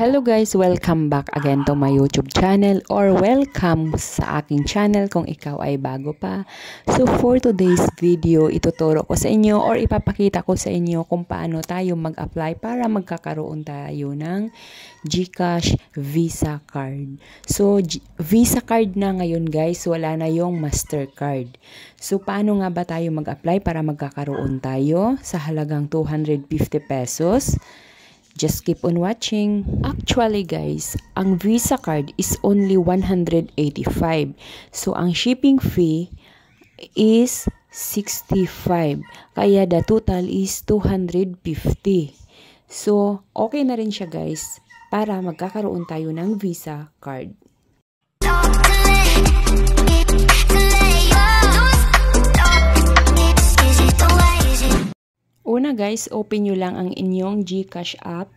Hello guys, welcome back again to my YouTube channel or welcome sa aking channel kung ikaw ay bago pa. So for today's video, ituturo ko sa inyo or ipapakita ko sa inyo kung paano tayo mag-apply para magkakaroon tayo ng GCash Visa Card. So Visa Card na ngayon guys, wala na yung Mastercard. So paano nga ba tayo mag-apply para magkakaroon tayo sa halagang 250 pesos? Just keep on watching. Actually guys, ang Visa card is only 185. So ang shipping fee is 65. Kaya the total is 250. So okay na rin siya guys para magkakaroon tayo ng Visa card. Una guys, open nyo lang ang inyong GCash app.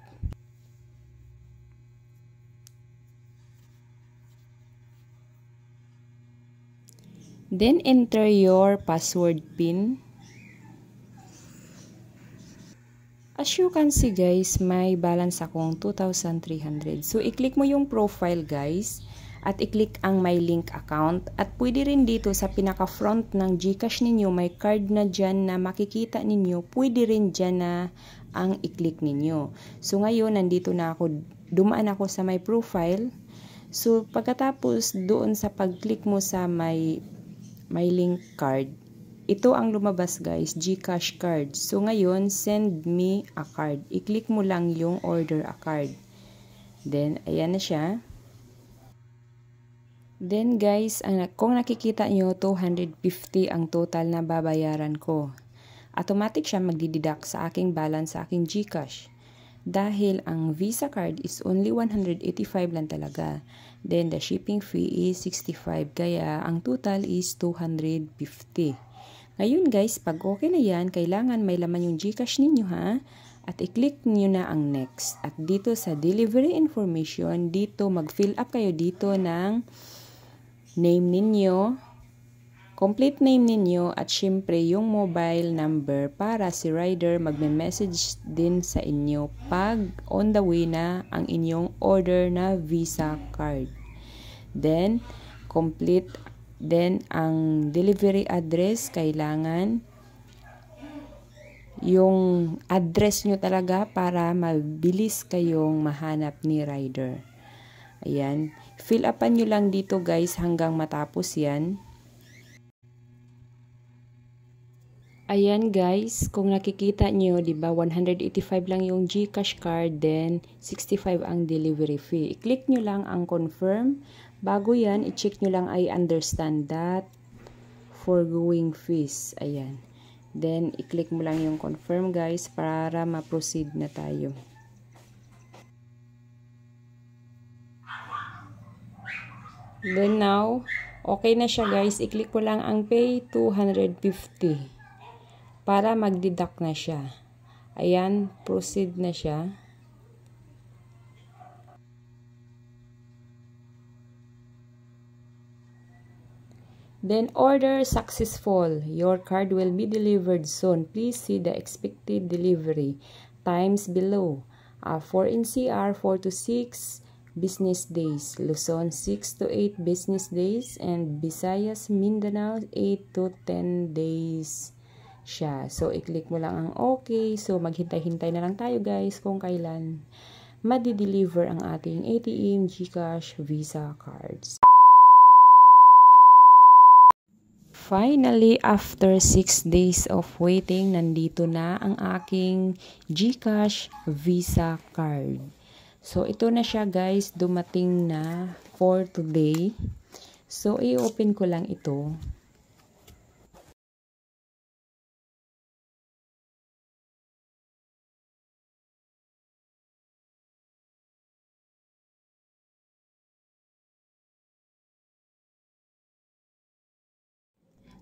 Then enter your password PIN. As you can see guys, may balance akong 2,300. So i-click mo yung profile guys at i-click ang my link account at pwede rin dito sa pinaka-front ng GCash ninyo, may card na dyan na makikita ninyo, pwede rin dyan na ang i-click ninyo. So ngayon, nandito na ako, dumaan ako sa my profile. So pagkatapos doon sa pag-click mo sa my link card, ito ang lumabas guys, GCash card. So ngayon, send me a card. I-click mo lang yung order a card. Then, ayan na siya. Then guys, kung nakikita nyo, 250 ang total na babayaran ko. Automatic siya magdideduct sa aking balance sa aking GCash. Dahil ang Visa card is only 185 lang talaga. Then the shipping fee is 65. Kaya ang total is 250. Ngayon guys, pag okay na yan, kailangan may laman yung GCash ninyo ha. At i-click nyo na ang next. At dito sa delivery information, dito mag-fill up kayo dito ng name ninyo, complete name ninyo, at syempre yung mobile number para si rider magme-message din sa inyo pag on the way na ang inyong order na Visa card. Then, complete then ang delivery address, kailangan yung address nyo talaga para mabilis kayong mahanap ni rider. Ayan. Fill upan nyo lang dito guys hanggang matapos yan. Ayan guys, kung nakikita nyo, diba 185 lang yung GCash card, then 65 ang delivery fee. I-click nyo lang ang confirm. Bago yan, i-check nyo lang I understand that foregoing fees. Ayan. Then, i-click mo lang yung confirm guys para ma-proceed na tayo. Then now, okay na siya guys. I-click ko lang ang pay 250 para mag-deduct na siya. Ayan, proceed na siya. Then order successful. Your card will be delivered soon. Please see the expected delivery times below. For NCR, 4 to 6 business days, Luzon 6 to 8 business days, and Visayas, Mindanao 8 to 10 days siya. So i-click mo lang ang okay. So maghintay-hintay na lang tayo guys kung kailan madi-deliver ang ating ATM GCash Visa cards. Finally, after 6 days of waiting, nandito na ang aking GCash Visa card. So, ito na siya guys, dumating na for today. So, i-open ko lang ito.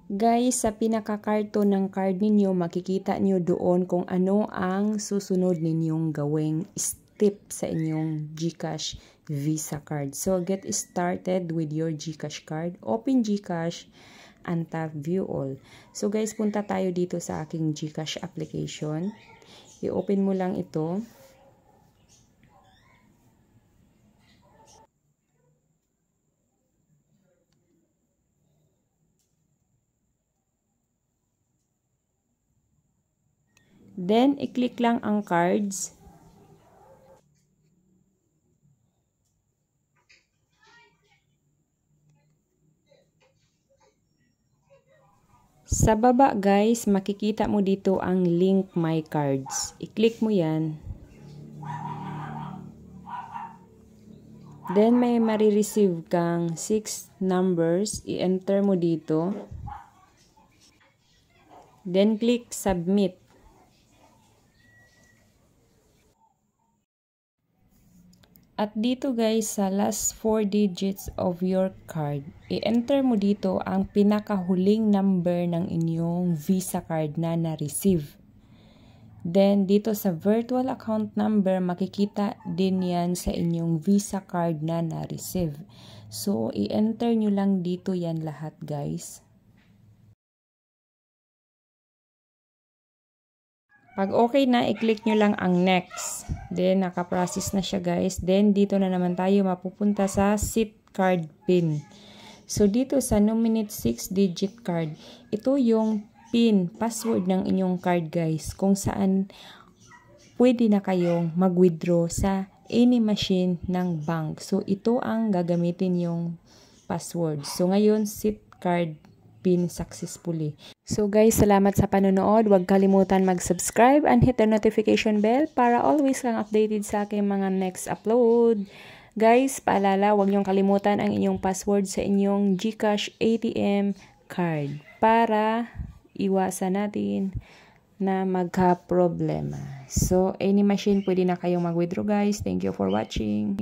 Guys, sa pinaka-karton ng card ninyo, makikita nyo doon kung ano ang susunod ninyong gawing step sa inyong GCash Visa card. So, get started with your GCash card. Open GCash and tap View All. So, guys, punta tayo dito sa aking GCash application. I-open mo lang ito. Then, i-click lang ang cards. Sa baba guys, makikita mo dito ang link my cards. I-click mo yan. Then may marireceive kang 6 numbers. I-enter mo dito. Then click submit. At dito guys, sa last 4 digits of your card, i-enter mo dito ang pinakahuling number ng inyong Visa card na na-receive. Then, dito sa virtual account number, makikita din yan sa inyong Visa card na na-receive. So, i-enter nyo lang dito yan lahat guys. Pag okay na, i-click nyo lang ang next. Then, nakaprocess na siya guys. Then, dito na naman tayo mapupunta sa SIP card PIN. So, dito sa nominate 6-digit card, ito yung PIN, password ng inyong card guys, kung saan pwede na kayong mag-withdraw sa any machine ng bank. So, ito ang gagamitin yung password. So, ngayon, SIP card PIN successfully. So guys, salamat sa panonood. Huwag kalimutan mag-subscribe and hit the notification bell para always kang updated sa aking mga next upload. Guys, paalala, huwag niyong kalimutan ang inyong password sa inyong GCash ATM card para iwasan natin na magka-problema. So, any machine pwede na kayong mag-withdraw guys. Thank you for watching.